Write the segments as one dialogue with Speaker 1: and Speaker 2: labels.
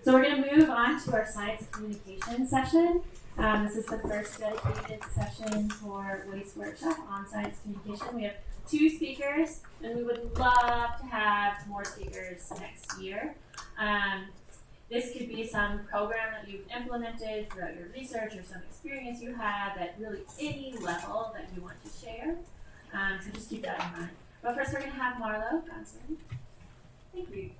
Speaker 1: So we're going to move on to our science communication session. This is the first dedicated session for WAIS Workshop on science communication. We have 2 speakers, and we would love to have more speakers next year. This could be some program that you've implemented throughout your research or some experience you have at really any level that you want to share. So just keep that in mind. But first we're going to have Marlo Garnsworthy.
Speaker 2: Thank you.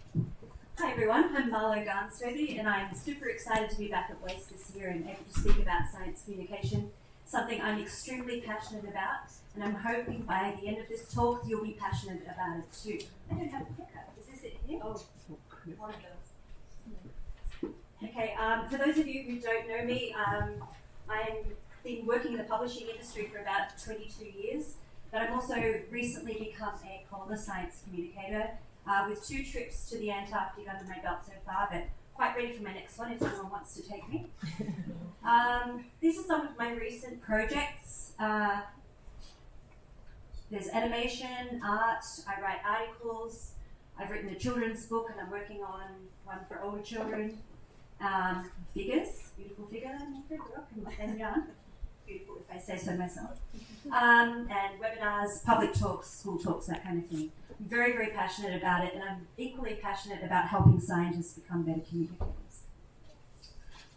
Speaker 2: Hi everyone, I'm Marlo Garnsworthy, and I'm super excited to be back at WAIS this year and able to speak about science communication, something I'm extremely passionate about, and I'm hoping by the end of this talk you'll be passionate about it too. I don't have a haircut. Is this it here? Oh, one of those. Okay, for those of you who don't know me, I've been working in the publishing industry for about 22 years, but I've also recently become a polar science communicator with 2 trips to the Antarctic under my belt so far, but quite ready for my next one if anyone wants to take me. These are some of my recent projects. There's animation, art, I write articles, I've written a children's book and I'm working on one for older children. Figures, beautiful figure, and yarn. Beautiful if I say so myself. And webinars, public talks, school talks, that kind of thing. I'm very, very passionate about it, and I'm equally passionate about helping scientists become better communicators.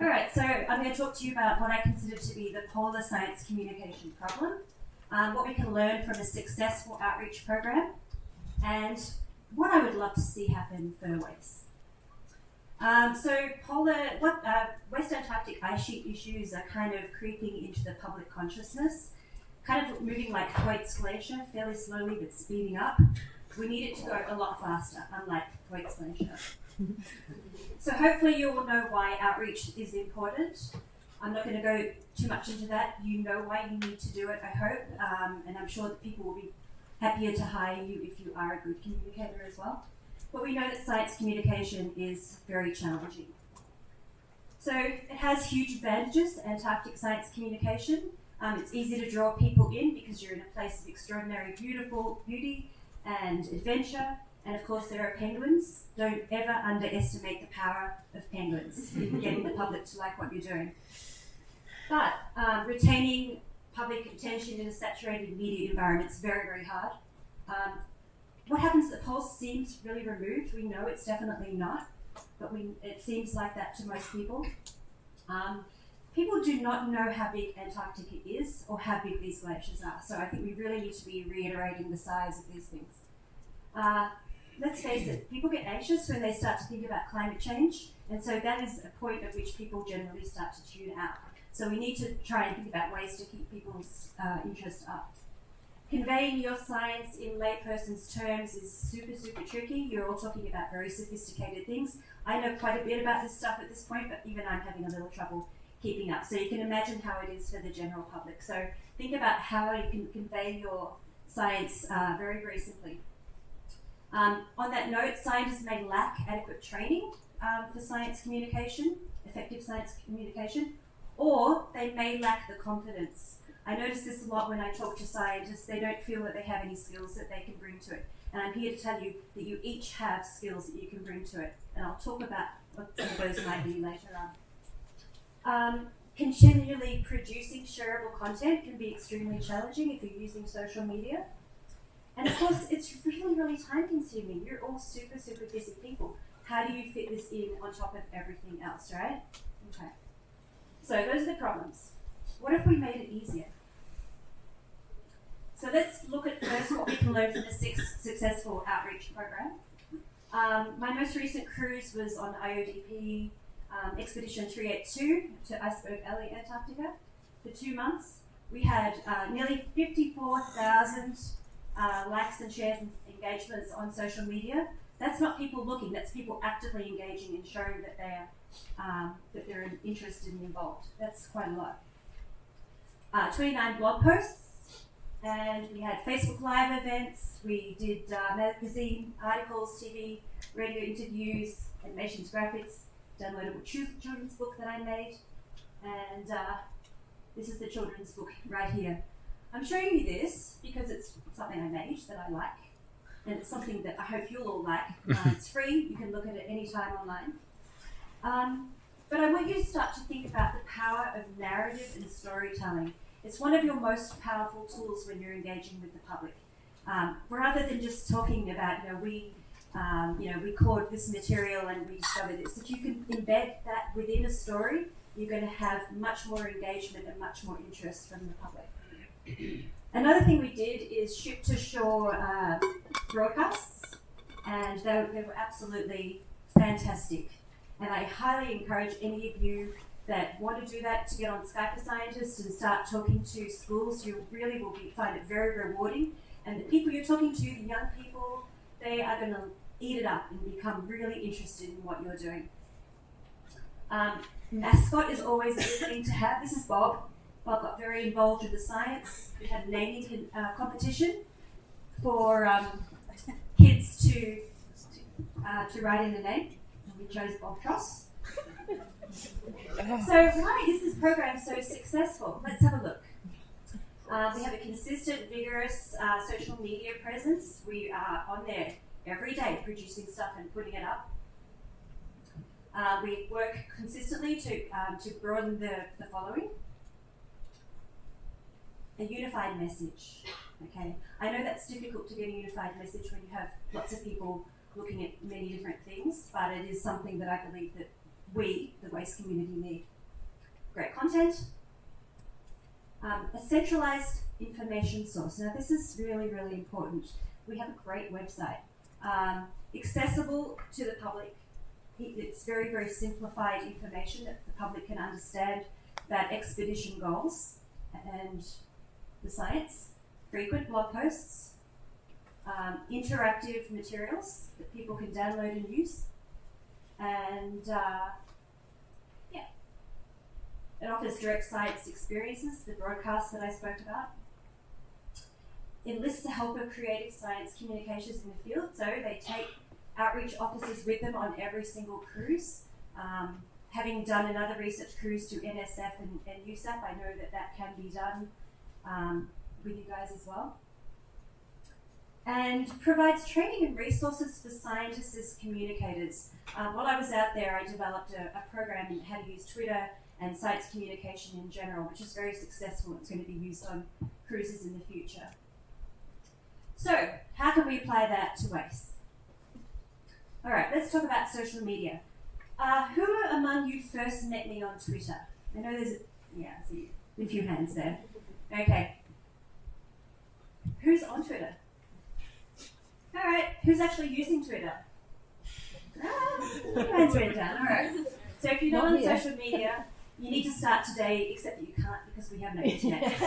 Speaker 2: All right, so I'm going to talk to you about what I consider to be the polar science communication problem, what we can learn from a successful outreach program, and what I would love to see happen for WAIS. West Antarctic ice sheet issues are kind of creeping into the public consciousness, kind of moving like Thwaites Glacier, fairly slowly but speeding up. We need it to go a lot faster, unlike Thwaites Glacier. So hopefully you will know why outreach is important. I'm not going to go too much into that. You know why you need to do it, I hope, and I'm sure that people will be happier to hire you if you are a good communicator as well. But we know that science communication is very challenging. So it has huge advantages, Antarctic science communication. It's easy to draw people in because you're in a place of extraordinary beauty and adventure. And of course there are penguins. Don't ever underestimate the power of penguins in getting the public to like what you're doing. But retaining public attention in a saturated media environment is very, very hard. What happens? The pulse seems really removed. We know it's definitely not, but it seems like that to most people. People do not know how big Antarctica is or how big these glaciers are, so I think we really need to be reiterating the size of these things. Let's face it, people get anxious when they start to think about climate change, and so that is a point at which people generally start to tune out. So we need to try and think about ways to keep people's interest up. Conveying your science in layperson's terms is super, super tricky. You're all talking about very sophisticated things. I know quite a bit about this stuff at this point, but even I'm having a little trouble keeping up. So you can imagine how it is for the general public. So think about how you can convey your science very, very simply. On that note, scientists may lack adequate training for science communication, effective science communication, or they may lack the confidence. I notice this a lot when I talk to scientists. They don't feel that they have any skills that they can bring to it. And I'm here to tell you that you each have skills that you can bring to it. And I'll talk about what some of those might be later on. Continually producing shareable content can be extremely challenging if you're using social media. And of course, it's really, really time consuming. You're all super, super busy people. How do you fit this in on top of everything else, right? Okay. So those are the problems. What if we made it easier? So let's look at first what we can learn from a successful outreach program. My most recent cruise was on IODP Expedition 382 to Iceberg Alley, Antarctica for 2 months. We had nearly 54,000 likes and shares and engagements on social media. That's not people looking, that's people actively engaging and showing that they're interested and involved. That's quite a lot. 29 blog posts, and we had Facebook Live events. We did magazine articles, TV, radio interviews, animations, graphics, downloadable children's book that I made, and this is the children's book right here. I'm showing you this because it's something I made that I like, and it's something that I hope you'll all like. It's free, you can look at it anytime online. But I want you to start to think about the power of narrative and storytelling. It's one of your most powerful tools when you're engaging with the public. Rather than just talking about, we caught this material and we discovered this. If you can embed that within a story, you're going to have much more engagement and much more interest from the public. Another thing we did is ship to shore broadcasts, and they were absolutely fantastic. And I highly encourage any of you that want to do that to get on Skype a Scientist and start talking to schools. You really will find it very rewarding. And the people you're talking to, the young people, they are going to eat it up and become really interested in what you're doing. Mascot is always a good thing to have. This is Bob. Bob got very involved with the science. We had a naming competition for kids to write in the name. We chose Bob Tross. So why is this program so successful? Let's have a look. We have a consistent, vigorous social media presence. We are on there every day producing stuff and putting it up. We work consistently to broaden the following. A unified message. Okay, I know that's difficult to get a unified message when you have lots of people looking at many different things, but it is something that I believe that we, the WAIS community, need. Great content. A centralized information source. Now this is really, really important. We have a great website. Accessible to the public. It's very, very simplified information that the public can understand about expedition goals and the science. Frequent blog posts. Interactive materials that people can download and use. And it offers direct science experiences, the broadcasts that I spoke about. Enlists the help of creative science communications in the field, so they take outreach officers with them on every single cruise. Having done another research cruise to NSF and USAP, I know that can be done with you guys as well. And provides training and resources for scientists as communicators. While I was out there, I developed a program in how to use Twitter and science communication in general, which is very successful. It's going to be used on cruises in the future. So, how can we apply that to WAIS? All right, let's talk about social media. Who among you first met me on Twitter? I know there's a few hands there. Okay. Who's on Twitter? All right, who's actually using Twitter? Hands went down. All right. So if you're not on social media, you need to start today, except that you can't because we have no internet.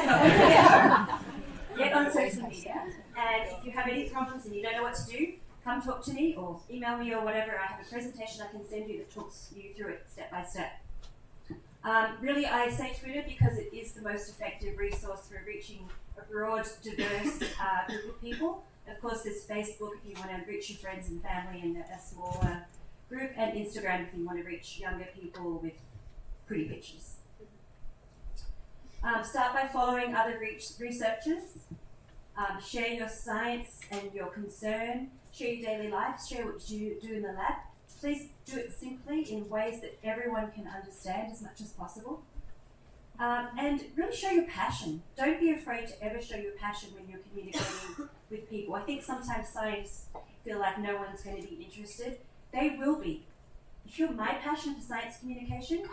Speaker 2: Get on social media, and if you have any problems and you don't know what to do, come talk to me or email me or whatever. I have a presentation I can send you that talks you through it step by step. Really, I say Twitter because it is the most effective resource for reaching a broad, diverse group of people. Of course, there's Facebook if you want to reach your friends and family in a smaller group, and Instagram if you want to reach younger people with pretty pictures. Start by following other researchers. Share your science and your concern. Share your daily life. Share what you do in the lab. Please do it simply in ways that everyone can understand as much as possible. And really show your passion. Don't be afraid to ever show your passion when you're communicating with people. I think sometimes scientists feel like no one's going to be interested. They will be. If you're my passion for science communication,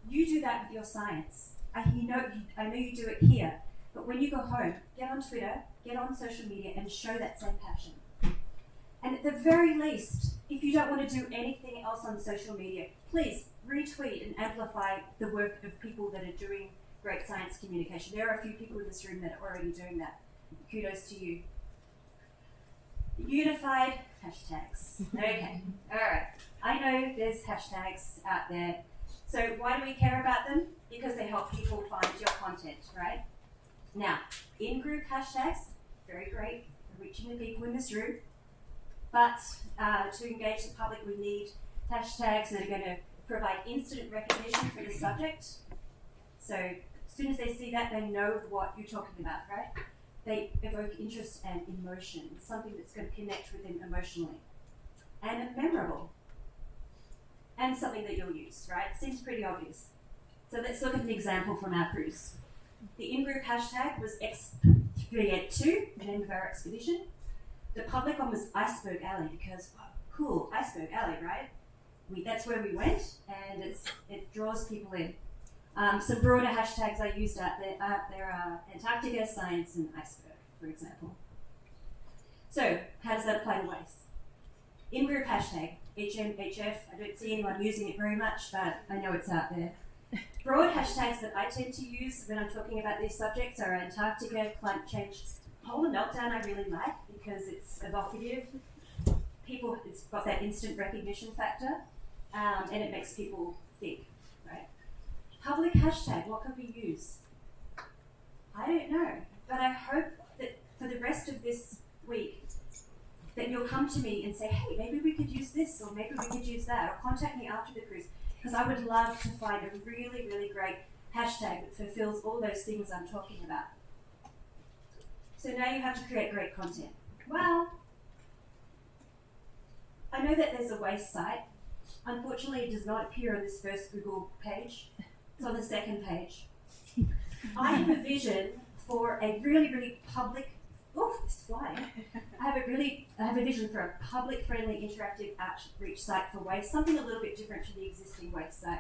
Speaker 2: you do that with your science. I know you do it here, but when you go home, get on Twitter, get on social media, and show that same passion. And at the very least, if you don't want to do anything else on social media, please retweet and amplify the work of people that are doing great science communication. There are a few people in this room that are already doing that. Kudos to you. Unified hashtags. Okay, all right. I know there's hashtags out there. So why do we care about them? Because they help people find your content, right? Now, in-group hashtags, very great for reaching the people in this room. But to engage the public, we need hashtags that are going to provide instant recognition for the subject. So as soon as they see that, they know what you're talking about, right? They evoke interest and emotion, something that's going to connect with them emotionally. And memorable. and something that you'll use, right? Seems pretty obvious. So let's look at an example from our cruise. The in-group hashtag was X382, the name of our expedition. The public one was Iceberg Alley because, wow, cool, Iceberg Alley, right? That's where we went, and it draws people in. Some broader hashtags I used out there are Antarctica, science, and iceberg, for example. So, how does that apply to WAIS? In-group hashtag, HMHF. I don't see anyone using it very much, but I know it's out there. Broad hashtags that I tend to use when I'm talking about these subjects are Antarctica, climate change, polar meltdown I really like because it's evocative. It's got that instant recognition factor, and it makes people think, right? Public hashtag, what could we use? I don't know, but I hope that for the rest of this week that you'll come to me and say, hey, maybe we could use this, or maybe we could use that, or contact me after the cruise, because I would love to find a really, really great hashtag that fulfills all those things I'm talking about. So now you have to create great content. Well, I know that there's a WAIS site. Unfortunately, it does not appear on this first Google page. It's on the second page. I have a vision for a really, really public, it's flying. I have a vision for a public-friendly, interactive outreach site for WAIS, something a little bit different to the existing WAIS site.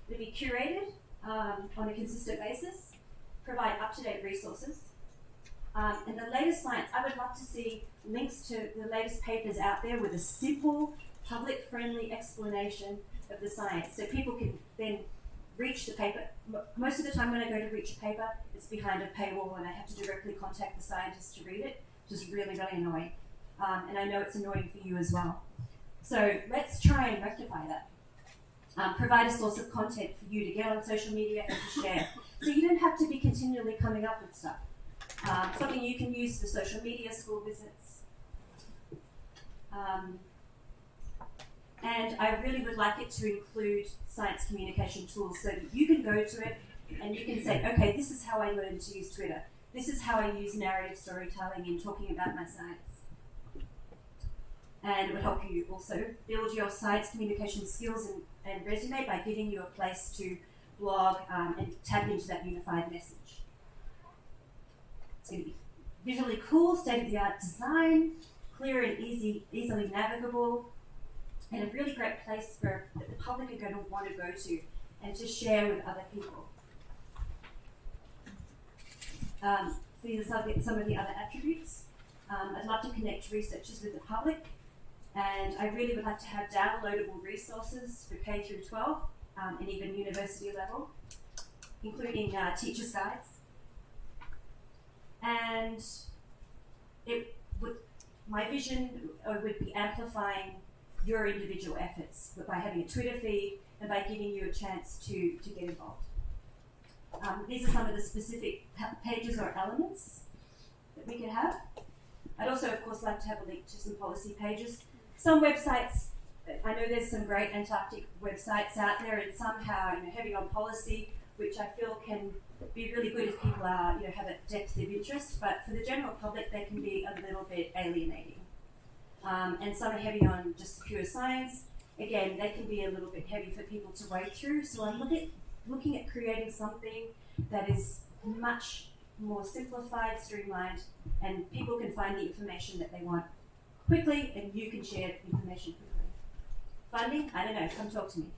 Speaker 2: It'll be curated on a consistent basis, provide up-to-date resources, and the latest science. I would love to see links to the latest papers out there with a simple, public-friendly explanation of the science, so people can then reach the paper. Most of the time when I go to reach a paper, it's behind a paywall and I have to directly contact the scientist to read it, which is really, really annoying. And I know it's annoying for you as well. So let's try and rectify that. Provide a source of content for you to get on social media and to share. So you don't have to be continually coming up with stuff. Something you can use for social media, school visits. And I really would like it to include science communication tools so that you can go to it and you can say, okay, this is how I learned to use Twitter. This is how I use narrative storytelling in talking about my science. And it would help you also build your science communication skills and resume by giving you a place to blog and tap into that unified message. It's going to be visually cool, state-of-the-art design, clear and easily navigable, and a really great place that the public are going to want to go to and to share with other people. These are some of the other attributes. I'd love to connect researchers with the public, and I really would like to have downloadable resources for K through 12 and even university level, including teachers' guides. And my vision would be amplifying your individual efforts by having a Twitter feed and by giving you a chance to get involved. These are some of the specific pages or elements that we could have. I'd also, of course, like to have a link to some policy pages. Some websites, I know there's some great Antarctic websites out there, and somehow heavy on policy, which I feel can be really good if people are, have a depth of interest. But for the general public, they can be a little bit alienating. And some are heavy on just pure science. Again, they can be a little bit heavy for people to wade through. So I'm looking at creating something that is much more simplified, streamlined, and people can find the information that they want quickly, and you can share information quickly. Funding? I don't know. Come talk to me.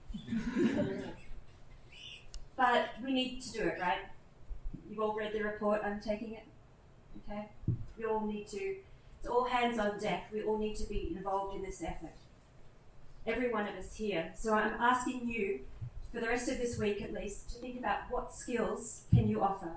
Speaker 2: But we need to do it, right? You've all read the report. I'm taking it. Okay? We all need to. It's all hands on deck. We all need to be involved in this effort. Every one of us here. So I'm asking you, for the rest of this week at least, to think about what skills can you offer.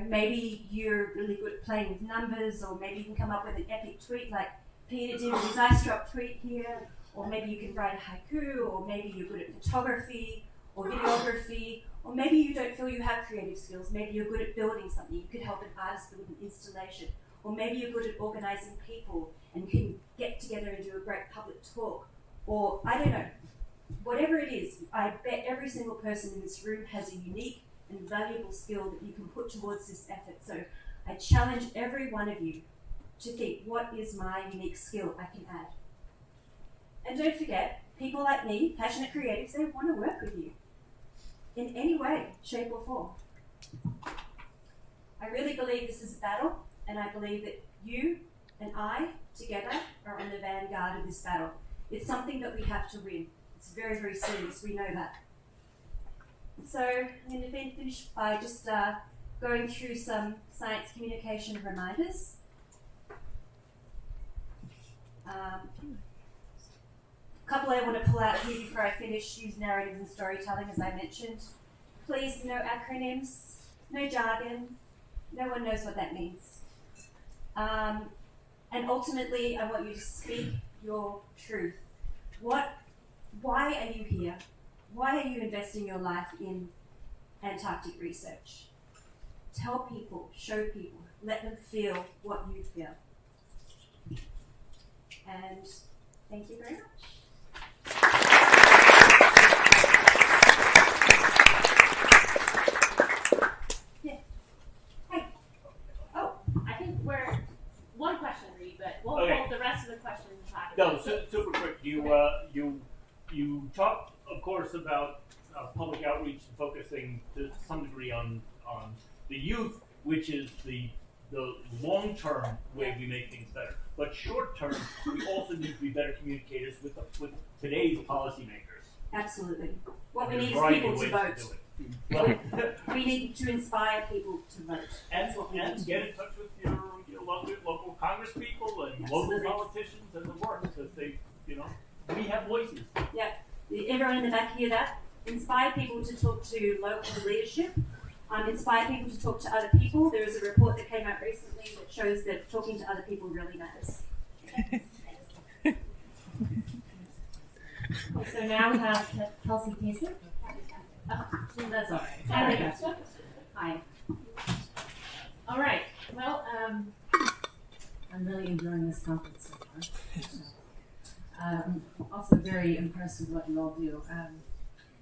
Speaker 2: Maybe you're really good at playing with numbers, or maybe you can come up with an epic tweet like Peter did with his ice drop tweet here, or maybe you can write a haiku, or maybe you're good at photography or videography, or maybe you don't feel you have creative skills. Maybe you're good at building something. You could help an artist build an installation. Or maybe you're good at organising people and can get together and do a great public talk. Or, I don't know, whatever it is, I bet every single person in this room has a unique and valuable skill that you can put towards this effort. So I challenge every one of you to think, what is my unique skill I can add? And don't forget, people like me, passionate creatives, they want to work with you in any way, shape or form. I really believe this is a battle, and I believe that you and I together are on the vanguard of this battle. It's something that we have to win. It's very, very serious. We know that. So I'm going to finish by just going through some science communication reminders. A couple I want to pull out here before I finish: use narrative and storytelling, as I mentioned. Please, no acronyms, no jargon. No one knows what that means. And ultimately, I want you to speak your truth. Why are you here? Why are you investing your life in Antarctic research? Tell people, show people, let them feel what you feel. And thank you very much. Yeah. Hey.
Speaker 1: Oh, I think we're one question, Reed, but we'll
Speaker 3: Okay.
Speaker 1: hold the rest of the questions back.
Speaker 3: No, super quick. You talked, of course, about public outreach and focusing to some degree on the youth, which is the long-term way we make things better. But short-term, we also need to be better communicators with today's policymakers.
Speaker 2: Absolutely. What we
Speaker 3: And
Speaker 2: need
Speaker 3: there's
Speaker 2: is people
Speaker 3: ways
Speaker 2: to vote.
Speaker 3: do it. Well,
Speaker 2: We need to inspire people to vote.
Speaker 3: and get in touch with your local Congress people and
Speaker 2: Absolutely.
Speaker 3: local politicians and the work, because we have voices.
Speaker 2: Yeah. Everyone in the back hear that? Inspire people to talk to local leadership. Inspire people to talk to other people. There is a report that came out recently that shows that talking to other people really matters.
Speaker 1: So now we have Kelsey Kasic.
Speaker 2: That's all right.
Speaker 1: There we go.
Speaker 2: Hi.
Speaker 1: All right. Well,
Speaker 4: I'm really enjoying this conference so far. I'm also very impressed with what you all do.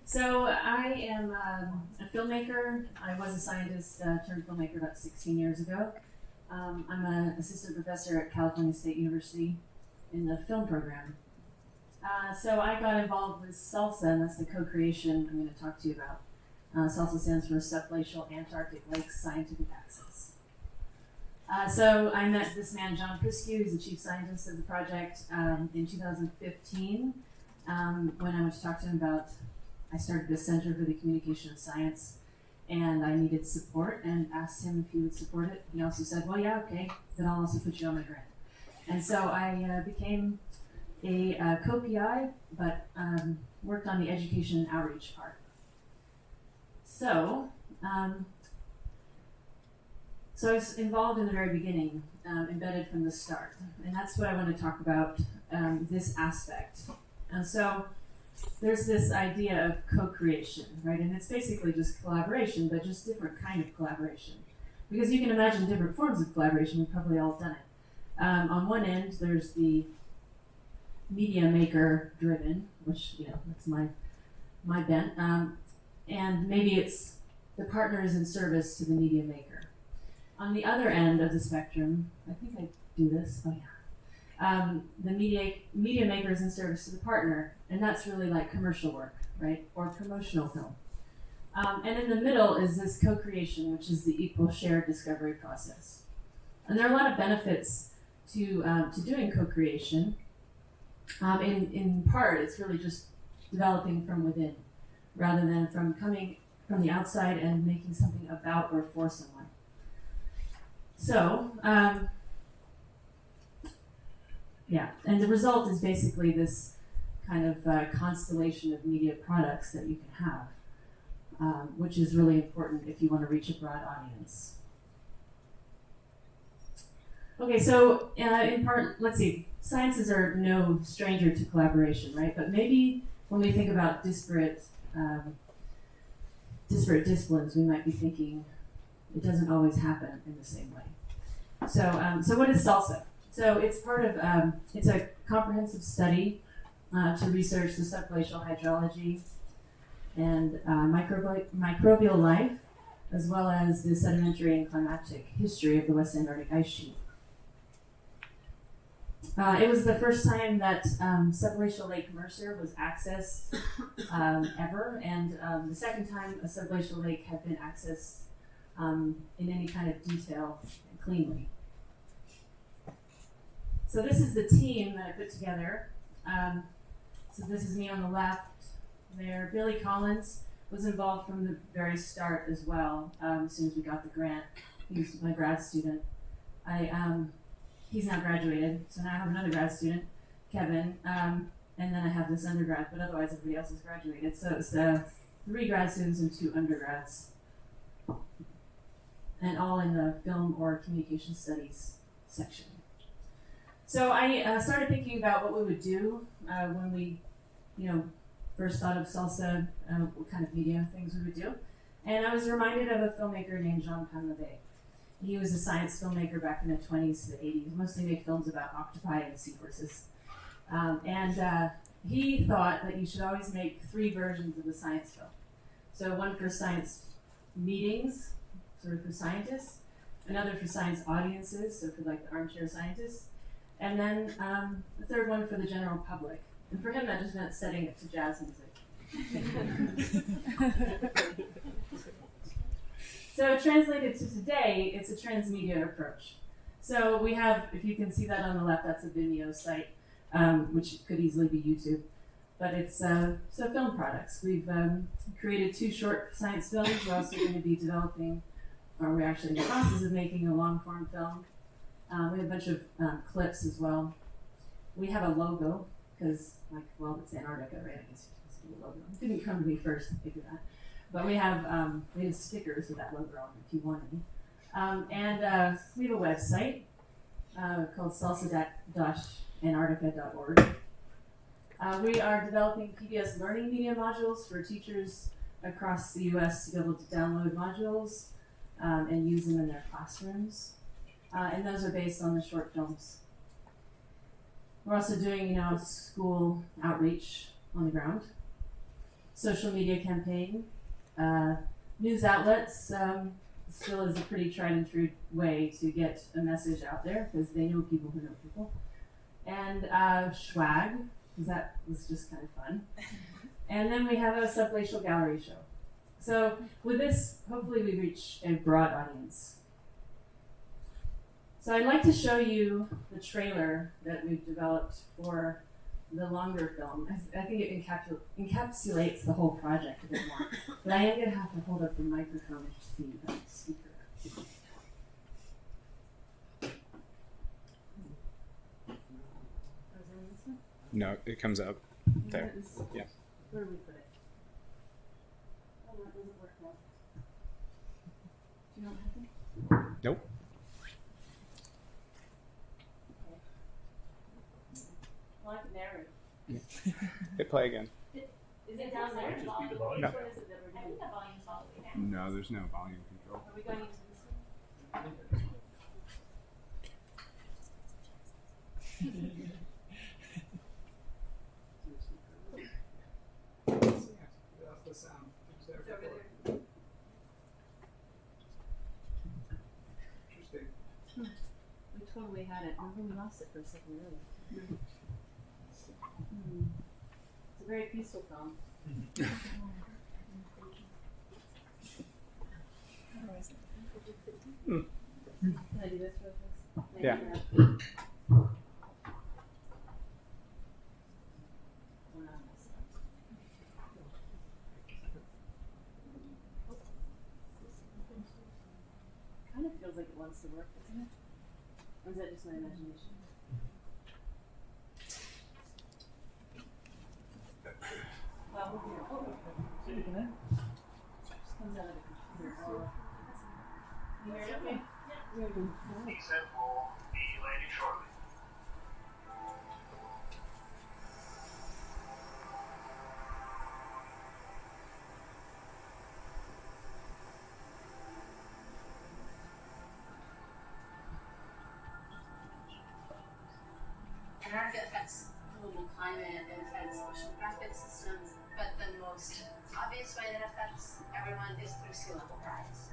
Speaker 4: So I am a filmmaker. I was a scientist turned filmmaker about 16 years ago. I'm an assistant professor at California State University in the film program. So I got involved with SALSA, and that's the co-creation I'm going to talk to you about. SALSA stands for Subglacial Antarctic Lakes Scientific Access. So I met this man, John Priscu, who's the chief scientist of the project, in 2015 when I went to talk to him about, I started a Center for the Communication of Science, and I needed support and asked him if he would support it. He also said, well, yeah, okay, then I'll also put you on my grant. And so I became a co-PI, but worked on the education and outreach part. So I was involved in the very beginning, embedded from the start, and that's what I want to talk about, this aspect. And so there's this idea of co-creation, right? And it's basically just collaboration, but just different kind of collaboration. Because you can imagine different forms of collaboration, we've probably all done it. On one end, there's the media maker driven, which, that's my bent. And maybe it's the partner is in service to the media maker. On the other end of the spectrum, I think I do this, the media maker is in service to the partner, and that's really like commercial work, right? Or promotional film. And in the middle is this co-creation, which is the equal shared discovery process. And there are a lot of benefits to doing co-creation. In part, it's really just developing from within, rather than from coming from the outside and making something about or for someone. So, and the result is basically this kind of constellation of media products that you can have, which is really important if you want to reach a broad audience. Okay, so in part, let's see, sciences are no stranger to collaboration, right? But maybe when we think about disparate disciplines, we might be thinking it doesn't always happen in the same way. So what is SALSA? So it's part of, it's a comprehensive study to research the subglacial hydrology and microbial life, as well as the sedimentary and climatic history of the West Antarctic ice sheet. It was the first time that subglacial Lake Mercer was accessed ever, and the second time a subglacial lake had been accessed in any kind of detail and cleanly. So this is the team that I put together. So this is me on the left there. Billy Collins was involved from the very start as well. As soon as we got the grant, he was my grad student. He's now graduated, so now I have another grad student, Kevin, and then I have this undergrad, but otherwise everybody else has graduated. So it's 3 grad students and 2 undergrads, and all in the film or communication studies section. So I started thinking about what we would do when we, first thought of salsa, what kind of media things we would do, and I was reminded of a filmmaker named Jean Panlevet. He was a science filmmaker back in the 20s to the 80s, mostly made films about octopi and seahorses. And he thought that you should always make 3 versions of a science film. So one for science meetings, sort of for scientists, another for science audiences, so for like the armchair scientists, and then the third one for the general public. And for him that just meant setting it to jazz music. So translated to today, it's a transmedia approach. So we have, if you can see that on the left, that's a Vimeo site, which could easily be YouTube. But it's so film products. We've created 2 short science films. We're also going to be developing, or we're actually in the process of making a long form film. We have a bunch of clips as well. We have a logo, because it's Antarctica, right? I guess you're supposed to do a logo. It didn't come to me first to figure that. But we have stickers with that logo on if you want any. And we have a website called salsa-antarctica.org. We are developing PBS learning media modules for teachers across the U.S. to be able to download modules and use them in their classrooms. And those are based on the short films. We're also doing, school outreach on the ground, social media campaign. News outlets still is a pretty tried and true way to get a message out there because they know people who know people. And swag, because that was just kind of fun. And then we have a subglacial gallery show. So with this, hopefully we reach a broad audience. So I'd like to show you the trailer that we've developed for the longer film. I think it encapsulates the whole project a bit more. But I am going to have to hold up the microphone to see the speaker.
Speaker 5: No, it comes up there. Yeah.
Speaker 4: Where do we put it? Oh, that doesn't work well. Do you know what happened?
Speaker 5: Nope.
Speaker 4: Well, I can narrate.
Speaker 5: Hit play again.
Speaker 1: Is it down there?
Speaker 3: Just be the volume.
Speaker 5: No.
Speaker 4: What is it that we're
Speaker 1: I
Speaker 4: doing?
Speaker 1: think the volume's all the way down.
Speaker 5: No, there's no volume control.
Speaker 4: Are we going into this one?
Speaker 5: The sound.
Speaker 4: It's over there.
Speaker 5: Interesting.
Speaker 4: We totally had it. Remember we lost it for a second earlier. It's a very peaceful film. Can I do this real quick?
Speaker 5: Yeah.
Speaker 4: Kind of feels like it wants to work, doesn't it? Or is that just my imagination? Well, we'll do it. Just comes out of the computer. You hear it okay? Yeah.
Speaker 6: Descent will be landing shortly.
Speaker 7: Antarctica affects global climate, it affects oceanographic systems, but the most obvious way that affects everyone is through sea level rise.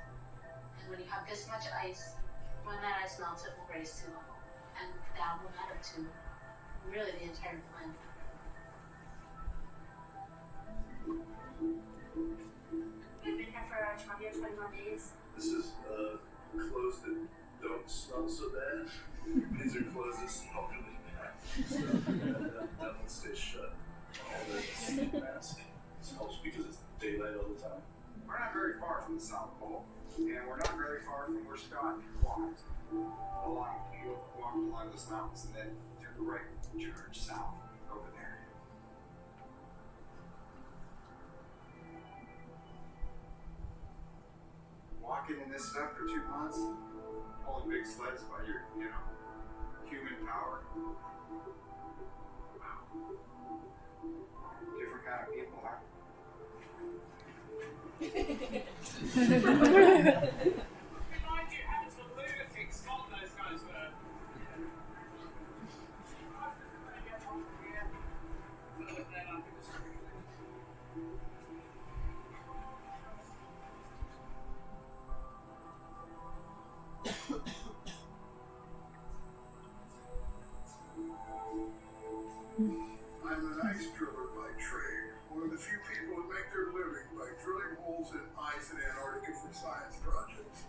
Speaker 7: And when you have this much ice, when that ice melts, it will raise sea level. and that will matter to really the entire planet. We've been here for 20 or 21 days.
Speaker 6: This is clothes that don't smell so bad. These are clothes that smell really bad. So that one stays shut. All the sleep mask. This helps because it's daylight all the time.
Speaker 8: We're not very far from the South Pole, and we're not very far from where Scott walked. You walked along those mountains and then took a right turn south over there. Walking in this stuff for 2 months, hauling big sleds by your, human power. Wow. Different kind of people, huh?
Speaker 9: Remind you how to lunatic Scott those guys were.
Speaker 6: I'm an ice driller by trade. One of the few people who make their living by drilling holes in ice in Antarctica for science projects.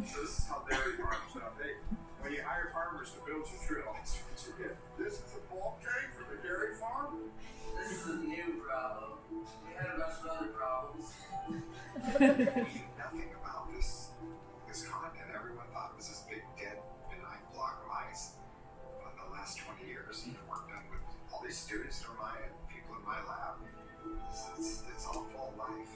Speaker 8: So this is how dairy farms operate. When you hire farmers to build your drill, that's what you get.
Speaker 6: This is a bulk tank from a dairy farm?
Speaker 10: This is a new problem. We had a bunch of other problems.
Speaker 8: Nothing about this continent. Everyone thought it was this big, dead, benign block of ice. But in the last 20 years, the work done with all these students in my and people in my lab, it's all full of life.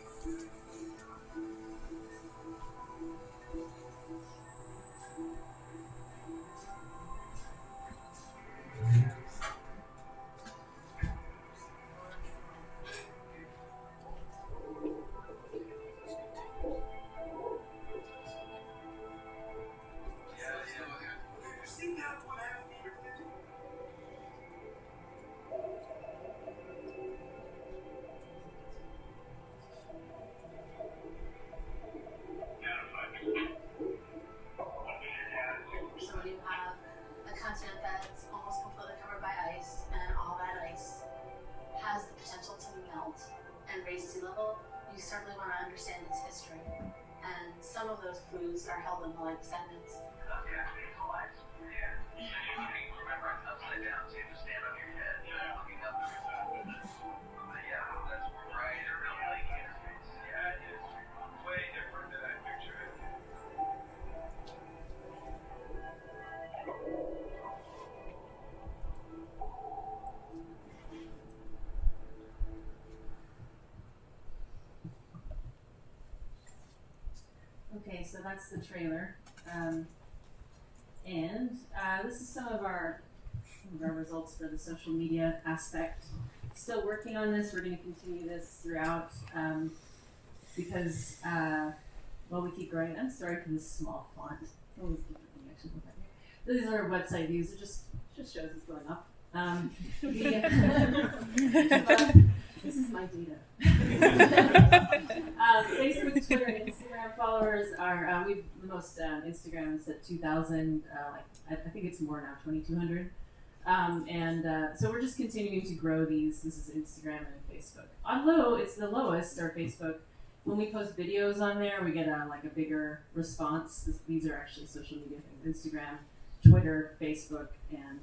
Speaker 7: So when you have a continent that's almost completely covered by ice, and all that ice has the potential to melt and raise sea level, you certainly want to understand its history. And some of those clues are held in polite sediments.
Speaker 10: Remember, it's upside down, so you have to stand on your head, looking up at the side. But yeah, that's right around lake interface.
Speaker 6: Yeah, it is way different than I pictured it.
Speaker 4: Okay, so that's the trailer. And this is some of our results for the social media aspect. Still working on this. We're going to continue this throughout because, we keep growing. I'm sorry for this small font. Always different thing actually look at here. These are website views. It just shows it's going up. This is my data. Facebook, Twitter, and Instagram followers are we've the most Instagram is at 2,000. I think it's more now, 2,200. So we're just continuing to grow these. This is Instagram and Facebook. On low, it's the lowest. Our Facebook. When we post videos on there, we get a bigger response. These are actually social media things: Instagram, Twitter, Facebook, and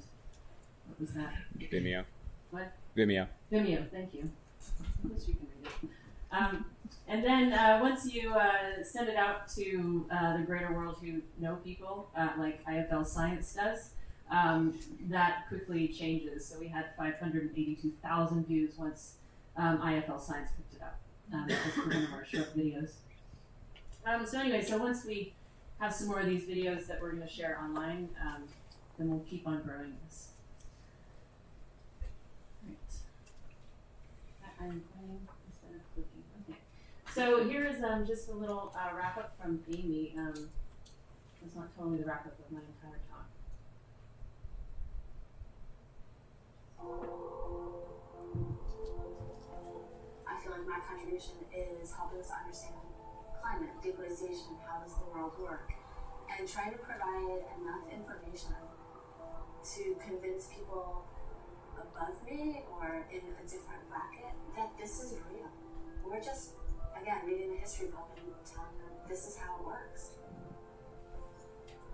Speaker 4: what was that?
Speaker 5: Vimeo.
Speaker 4: What?
Speaker 5: Vimeo.
Speaker 4: Vimeo. Thank you. I wish you can read it. And then once you send it out to the greater world who know people, like IFL Science does, that quickly changes. So we had 582,000 views once IFL Science picked it up. That was for one of our short videos. So once we have some more of these videos that we're going to share online, then we'll keep on growing this. I'm playing instead of clicking. Okay. So here is just a little wrap up from Amy. It's not totally the wrap up of my entire talk.
Speaker 7: I feel like my contribution is helping us understand climate, deglaciation, how does the world work? and trying to provide enough information to convince people above me or in a different bracket that this is real. We're just, again, reading a history book and telling them this is how it works.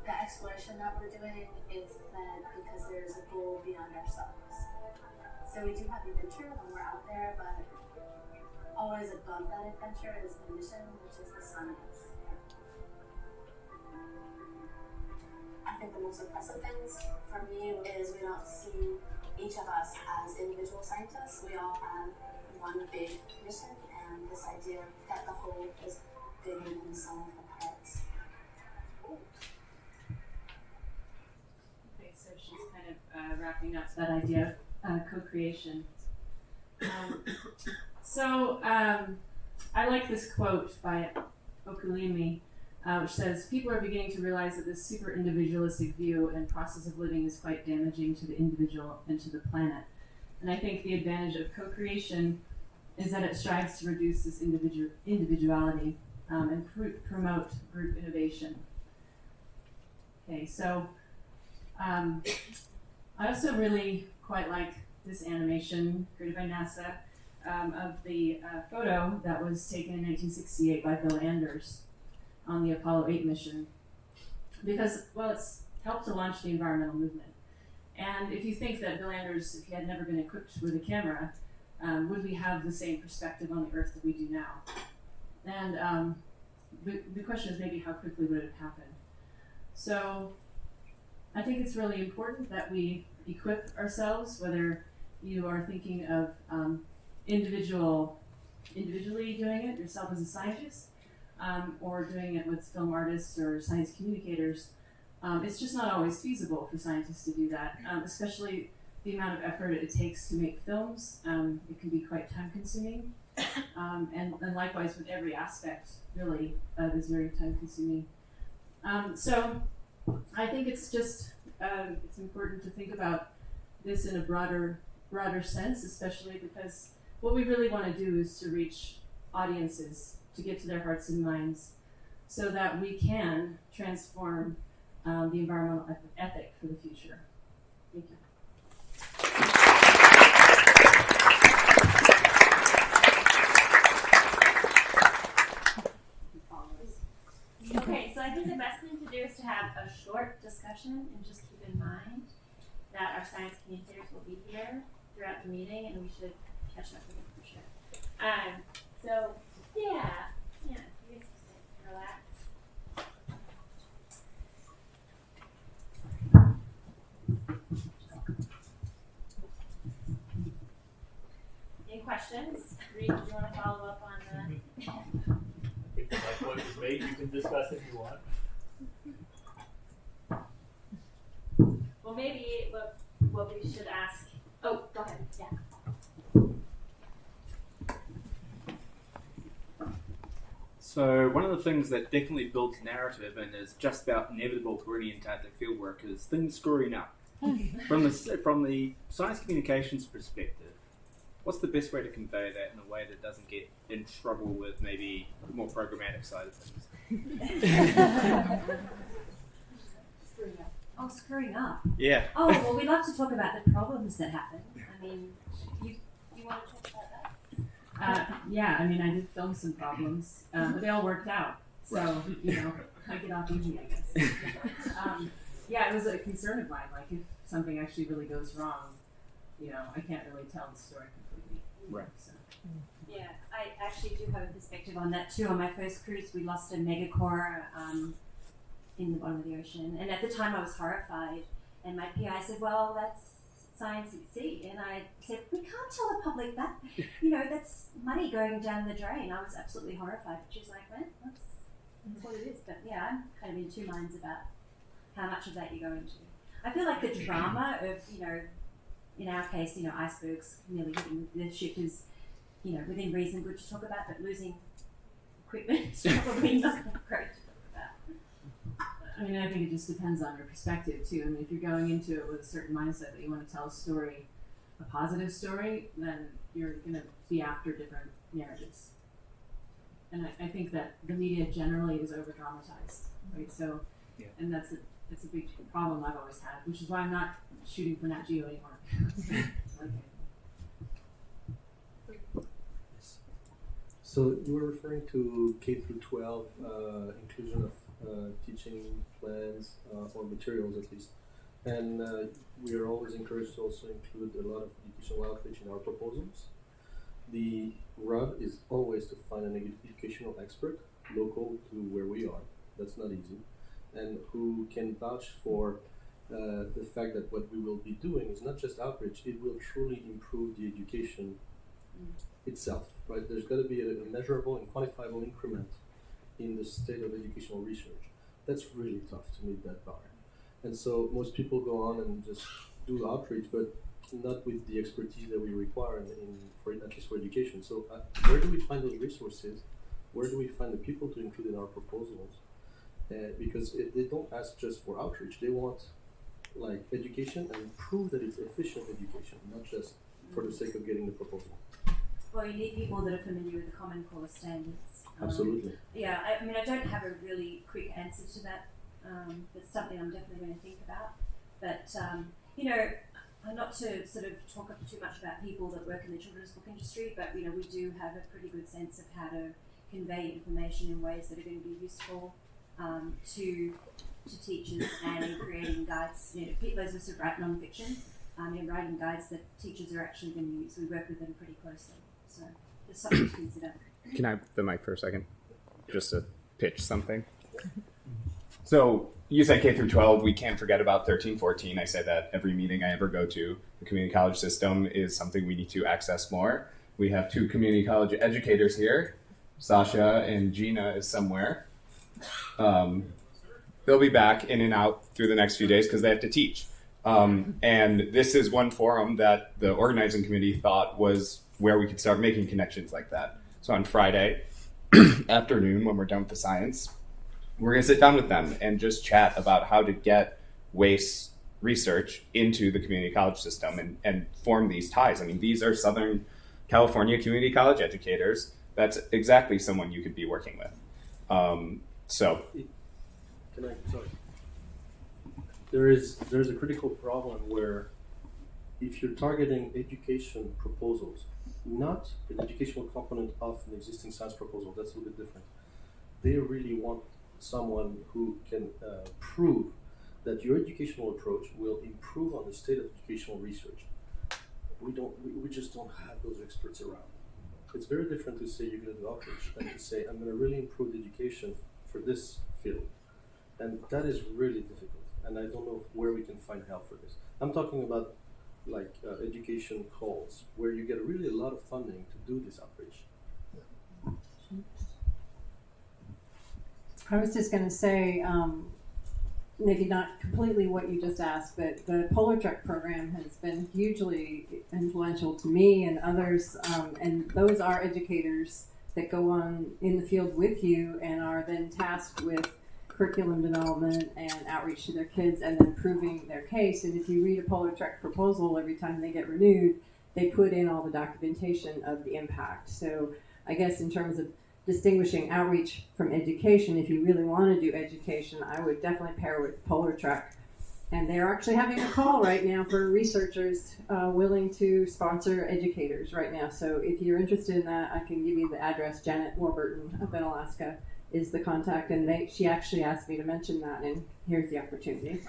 Speaker 7: The exploration that we're doing is led because there's a goal beyond ourselves. So we do have adventure when we're out there, but always above that adventure is the mission, which is the science. I think the most impressive things for me is we don't see each of us as individual scientists. We all have one big mission and this idea that the whole is bigger than the sum of the parts.
Speaker 4: Okay, so she's kind of wrapping up that idea of co-creation. I like this quote by Okulimi, which says, "People are beginning to realize that this super individualistic view and process of living is quite damaging to the individual and to the planet." And I think the advantage of co-creation is that it strives to reduce this individuality and promote group innovation. Okay, so I also really quite like this animation created by NASA of the photo that was taken in 1968 by Bill Anders on the Apollo 8 mission, because, well, it's helped to launch the environmental movement. And if you think that Bill Anders, if he had never been equipped with a camera, would we have the same perspective on the Earth that we do now? And the question is maybe how quickly would it happen? So I think it's really important that we equip ourselves, whether you are thinking of individually doing it yourself as a scientist, or doing it with film artists or science communicators. It's just not always feasible for scientists to do that, especially the amount of effort it takes to make films. It can be quite time consuming, and likewise with every aspect, really, is very time consuming. So I think it's just, it's important to think about this in a broader sense, especially because what we really want to do is to reach audiences, to get to their hearts and minds, so that we can transform the environmental ethic for the future. Thank you.
Speaker 1: Okay, so I think the best thing to do is to have a short discussion and just keep in mind that our science communicators will be here throughout the meeting and we should catch up with them for sure. So, yeah, you guys can sit, relax. Any questions? Reed, do you want to follow up on the...
Speaker 3: I think my point was made. You can discuss if you want.
Speaker 1: Well, maybe what we should ask... Oh, go ahead. Yeah.
Speaker 11: So one of the things that definitely builds narrative and is just about inevitable to any Antarctic fieldwork is things screwing up. From the science communications perspective, what's the best way to convey that in a way that doesn't get in trouble with maybe the more programmatic side of things?
Speaker 2: Screwing up.
Speaker 11: Yeah.
Speaker 2: Oh, well, we love to talk about the problems that happen. I mean, you want to talk about that?
Speaker 4: Yeah, I mean, I did film some problems, but they all worked out. So, I get off easy, I guess. Yeah, it was a concern of mine. Like, if something actually really goes wrong, I can't really tell the story completely.
Speaker 11: Right.
Speaker 4: So.
Speaker 2: Yeah, I actually do have a perspective on that too. On my first cruise, we lost a megacore in the bottom of the ocean. And at the time, I was horrified. And my PI said, well, that's science at sea. And I said, we can't tell the public that. That's money going down the drain. I was absolutely horrified. But she was like, well, that's what it is. But yeah, I'm kind of in two minds about how much of that you go into. I feel like the drama of, in our case, icebergs nearly hitting the ship is, within reason good to talk about, but losing equipment is probably not great to talk about.
Speaker 4: I mean, I think it just depends on your perspective too. I mean, if you're going into it with a certain mindset that you want to tell a story, a positive story, then you're going to be after different narratives. And I think that the media generally is over-dramatized, right? So
Speaker 5: Yeah.
Speaker 4: And that's a big problem I've always had, which is why I'm not shooting for Nat Geo anymore. Okay.
Speaker 12: So you were referring to K through 12 inclusion of teaching plans or materials at least, and we are always encouraged to also include a lot of educational outreach in our proposals. The rub is always to find an educational expert local to where we are. That's not easy, and who can vouch for the fact that what we will be doing is not just outreach, it will truly improve the education itself, right? There's got to be a measurable and quantifiable increment in the state of educational research. That's really tough to meet that bar. And so most people go on and just do outreach, but not with the expertise that we require for at least for education. So where do we find those resources? Where do we find the people to include in our proposals? Because they don't ask just for outreach. They want like education and prove that it's efficient education, not just for the sake of getting the proposal.
Speaker 2: Well, you need people that are familiar with the Common Core standards.
Speaker 12: Absolutely.
Speaker 2: Yeah, I mean, I don't have a really quick answer to that. It's something I'm definitely going to think about. But, you know, not to sort of talk too much about people that work in the children's book industry, but, you know, we do have a pretty good sense of how to convey information in ways that are going to be useful to teachers, and in creating guides. You know, those of us who write non-fiction, in writing guides that teachers are actually going to use. We work with them pretty closely. So there's something to consider.
Speaker 5: Can I have the mic for a second? Just to pitch something. So you said K through 12. We can't forget about 13, 14. I say that every meeting I ever go to. The community college system is something we need to access more. We have 2 community college educators here. Sasha and Gina is somewhere. They'll be back in and out through the next few days because they have to teach. And this is one forum that the organizing committee thought was where we could start making connections like that. So on Friday afternoon, when we're done with the science, we're going to sit down with them and just chat about how to get WAIS research into the community college system and form these ties. I mean, these are Southern California community college educators. That's exactly someone you could be working with.
Speaker 12: There's a critical problem where if you're targeting education proposals, not an educational component of an existing science proposal, that's a little bit different. They really want someone who can prove that your educational approach will improve on the state of educational research. We just don't have those experts around. It's very different to say you're going to do outreach than to say I'm going to really improve education for this field. And that is really difficult. And I don't know where we can find help for this. I'm talking about like education calls where you get really a lot of funding to do this outreach.
Speaker 13: I was just going to say, maybe not completely what you just asked, but the Polar Trek program has been hugely influential to me and others, and those are educators that go on in the field with you and are then tasked with curriculum development and outreach to their kids and then proving their case. And if you read a Polar Trek proposal every time they get renewed, they put in all the documentation of the impact. So I guess in terms of distinguishing outreach from education, if you really want to do education, I would definitely pair with Polar Trek. And they're actually having a call right now for researchers willing to sponsor educators right now. So if you're interested in that, I can give you the address. Janet Warburton up in Alaska is the contact, and she actually asked me to mention that, and here's the opportunity.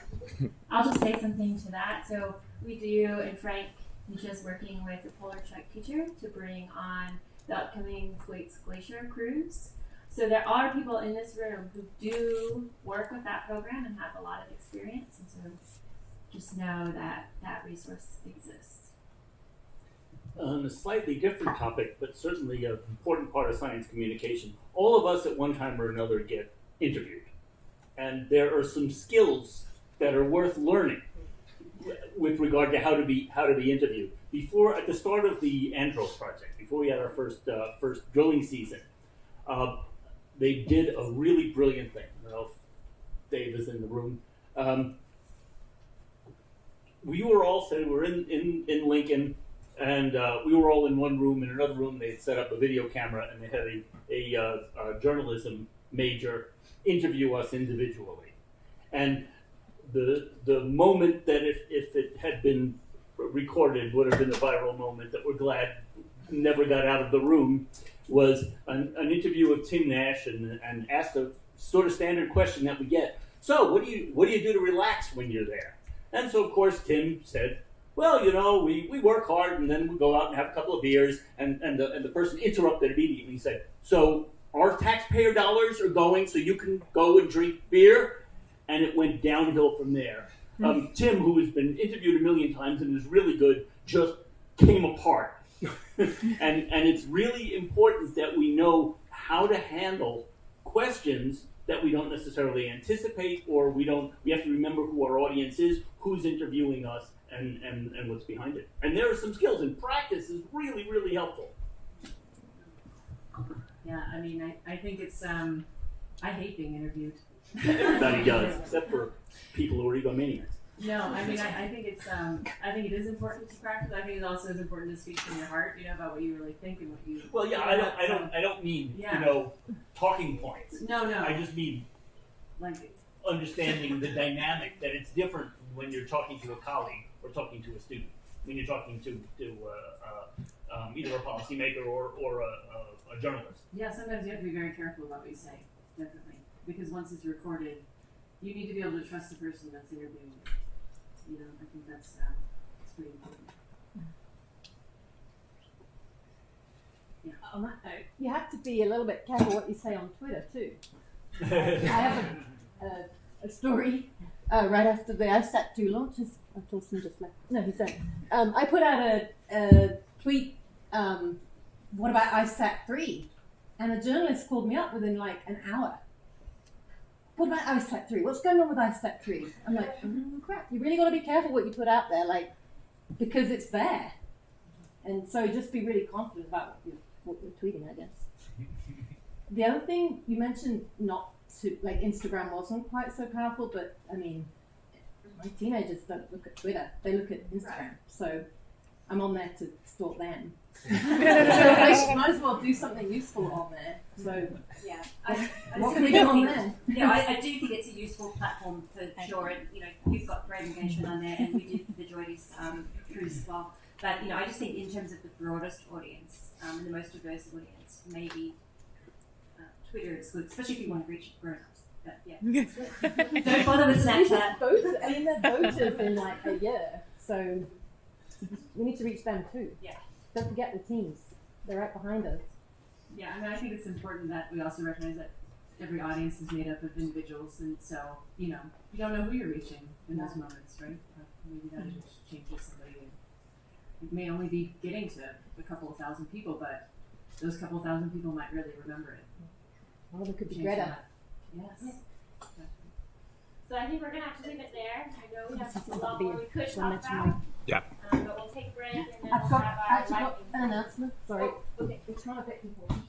Speaker 1: I'll just say something to that. So we do, and Frank is just working with the Polar Trek teacher to bring on the upcoming Thwaites Glacier cruise. So there are people in this room who do work with that program and have a lot of experience, and so just know that that resource exists.
Speaker 3: On a slightly different topic, but certainly an important part of science communication, all of us at one time or another get interviewed. And there are some skills that are worth learning with regard to how to be interviewed. Before, at the start of the Andros project, before we had our first drilling season, they did a really brilliant thing. I don't know if Dave is in the room. We were all saying we're in Lincoln, and we were all in one room. In another room, they had set up a video camera, and they had a journalism major interview us individually. And the moment that if it had been recorded would have been the viral moment that we're glad never got out of the room was an interview with Tim Nash and asked a sort of standard question that we get. So what do you do to relax when you're there? And so of course Tim said, well, we work hard and then we go out and have a couple of beers, and the person interrupted immediately and said, so our taxpayer dollars are going so you can go and drink beer? And it went downhill from there. Tim, who has been interviewed a million times and is really good, just came apart. and it's really important that we know how to handle questions that we don't necessarily anticipate, or we have to remember who our audience is, who's interviewing us, and what's behind it. And there are some skills, and practice is really, really helpful.
Speaker 4: Yeah, I mean, I think it's, I hate being interviewed.
Speaker 3: Everybody does, except for people who are egomaniacs.
Speaker 4: No, I mean, I think it's, I think it is important to practice. I think it also is important to speak from your heart, about what you really think and what you.
Speaker 3: Well, yeah, I don't mean, talking points.
Speaker 4: No.
Speaker 3: I just mean,
Speaker 4: like,
Speaker 3: understanding the dynamic, that it's different when you're talking to a colleague or talking to a student. When you're talking to either a policymaker or a journalist.
Speaker 4: Yeah, sometimes you have to be very careful about what you say, definitely. Because once it's recorded, you need to be able to trust the person that's interviewing you. I think that's pretty important. Yeah.
Speaker 14: On that note, you have to be a little bit careful what you say on Twitter too. I have a story right after the ISAT2 launches. Torsten just left. No, he's saying. I put out a tweet. What about ISAT3? And a journalist called me up within like an hour. What about ISAT3? What's going on with ISAT3? I'm like, crap. You really got to be careful what you put out there, like, because it's there. And so just be really confident about what you're tweeting, I guess. The other thing you mentioned, not to, like, Instagram wasn't quite so powerful, but I mean, my teenagers don't look at Twitter; they look at Instagram. Right. So I'm on there to stalk them. So I might as well do something useful on there. So
Speaker 2: yeah,
Speaker 14: what can we do on there?
Speaker 2: Yeah, I do think it's a useful platform for sure. And you've got great engagement on there, and we did the Joyce cruise as well. But I just think in terms of the broadest audience and the most diverse audience, maybe Twitter is good, especially if you want to reach grown-ups. But yeah, don't bother with Snapchat.
Speaker 14: They're voters in like a year, so we need to reach them too.
Speaker 2: Yeah.
Speaker 14: Don't forget the teams; they're right behind us.
Speaker 4: Yeah, I think it's important that we also recognize that every audience is made up of individuals, and so you don't know who you're reaching in those moments, right? Maybe that just changes somebody. It may only be getting to a couple of thousand people, but those couple of thousand people might really remember it.
Speaker 14: Well, there could be Greta.
Speaker 4: Yes.
Speaker 1: So I think we're going to have to leave it there. I know we have a lot more we could talk about.
Speaker 5: Yeah.
Speaker 1: But we'll take a break and then
Speaker 14: I've
Speaker 1: we'll
Speaker 14: got
Speaker 1: have our
Speaker 14: actually got
Speaker 1: lightning
Speaker 14: an announcement. Sorry.
Speaker 1: Oh, okay.
Speaker 14: It's not a bit important.